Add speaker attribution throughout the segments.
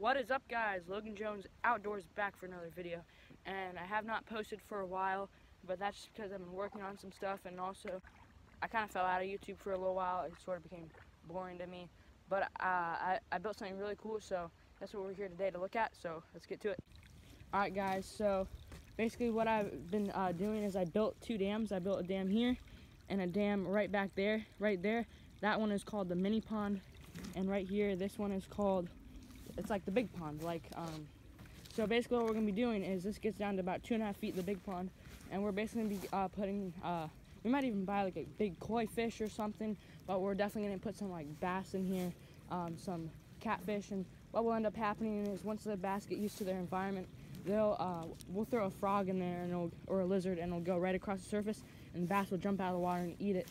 Speaker 1: What is up, guys? Logan Jones Outdoors back for another video, and I have not posted for a while, but that's because I've been working on some stuff, and also I kind of fell out of YouTube for a little while. It sort of became boring to me, but I built something really cool, so that's what we're here today to look at, so let's get to it. Alright guys, so basically what I've been doing is I built two dams. I built a dam here and a dam right back there, right there. That one is called the mini pond, and right here this one is called, it's like the big pond. So basically what we're going to be doing is this gets down to about 2.5 feet, the big pond, and we're basically going to be putting, we might even buy like a big koi fish or something, but we're definitely going to put some like bass in here, some catfish, and what will end up happening is once the bass get used to their environment, we'll throw a frog in there or a lizard, and it'll go right across the surface, and the bass will jump out of the water and eat it,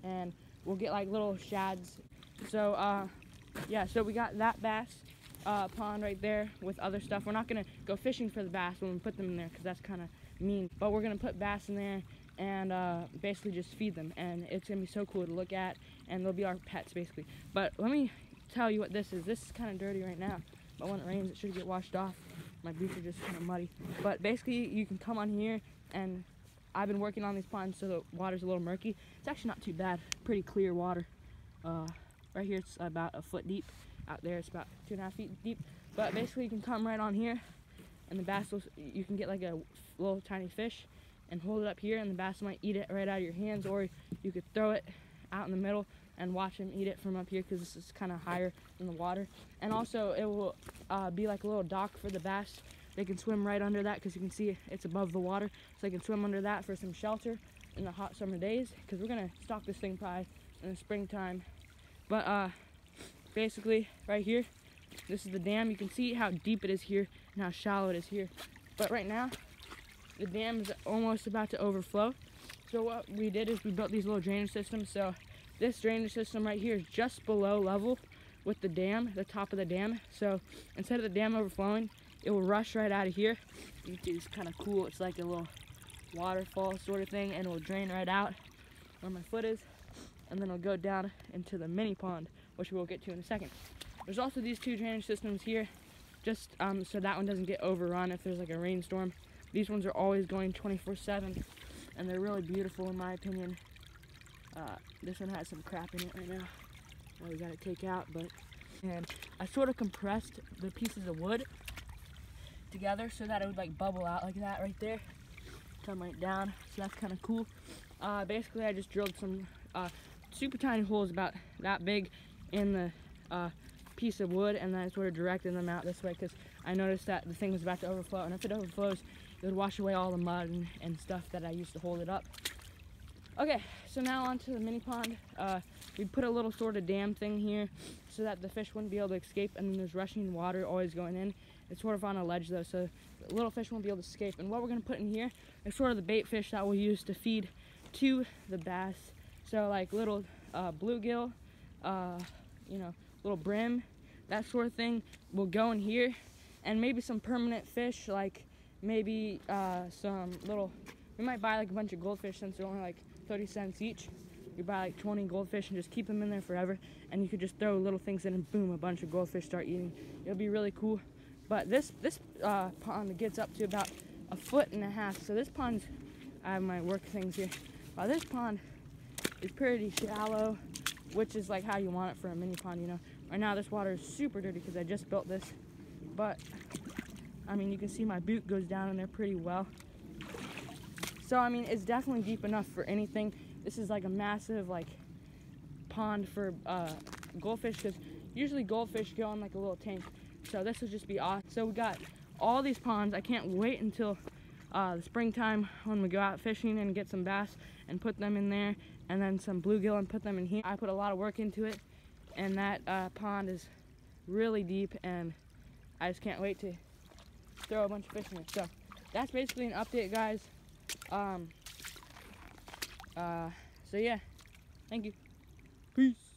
Speaker 1: and we'll get like little shads. So yeah, so we got that bass pond right there with other stuff. We're not going to go fishing for the bass when we put them in there because that's kind of mean. But we're going to put bass in there and basically just feed them. And it's going to be so cool to look at. And they'll be our pets, basically. But let me tell you what this is. This is kind of dirty right now. But when it rains, it should get washed off. My boots are just kind of muddy. But basically, you can come on here. And I've been working on these ponds so the water's a little murky. It's actually not too bad. Pretty clear water. Right here it's about a foot deep. Out there it's about 2.5 feet deep. But basically you can come right on here, and the bass will, you can get like a little tiny fish and hold it up here, and the bass might eat it right out of your hands, or you could throw it out in the middle and watch him eat it from up here because this is kind of higher than the water. And also it will be like a little dock for the bass. They can swim right under that because you can see it's above the water, so they can swim under that for some shelter in the hot summer days, because we're gonna stock this thing probably in the springtime. But basically right here, this is the dam. You can see how deep it is here and how shallow it is here. But right now, the dam is almost about to overflow. So what we did is we built these little drainage systems. So this drainage system right here is just below level with the dam, the top of the dam. So instead of the dam overflowing, it will rush right out of here. You can see it's kind of cool. It's like a little waterfall sort of thing, and it will drain right out where my foot is. And then it'll go down into the mini pond, which we'll get to in a second. There's also these two drainage systems here, just so that one doesn't get overrun if there's like a rainstorm. These ones are always going 24/7, and they're really beautiful in my opinion. This one has some crap in it right now that we gotta take out, and I sort of compressed the pieces of wood together so that it would like bubble out like that right there, come right down, so that's kind of cool. Basically I just drilled some super tiny holes about that big in the piece of wood, and then I sort of directed them out this way because I noticed that the thing was about to overflow, and if it overflows it would wash away all the mud and stuff that I used to hold it up. Okay, so now on to the mini pond. We put a little sort of dam thing here so that the fish wouldn't be able to escape, and then there's rushing water always going in. It's sort of on a ledge though, so the little fish won't be able to escape. And what we're going to put in here is sort of the bait fish that we'll use to feed to the bass. So like little bluegill, little brim, that sort of thing will go in here, and maybe some permanent fish, like maybe some little, we might buy like a bunch of goldfish since they're only like 30 cents each. You buy like 20 goldfish and just keep them in there forever, and you could just throw little things in and boom, a bunch of goldfish start eating. It'll be really cool. But this pond gets up to about 1.5 feet. So this pond, I have my work things here. This pond is pretty shallow, which is like how you want it for a mini pond, you know. Right now this water is super dirty because I just built this, but I mean you can see my boot goes down in there pretty well. So I mean it's definitely deep enough for anything. This is like a massive like pond for goldfish, because usually goldfish go in like a little tank. So this will just be awesome. So we got all these ponds. I can't wait until the springtime when we go out fishing and get some bass and put them in there, and then some bluegill and put them in here. I put a lot of work into it, and that pond is really deep, and I just can't wait to throw a bunch of fish in it. So that's basically an update, guys. So yeah, thank you. Peace.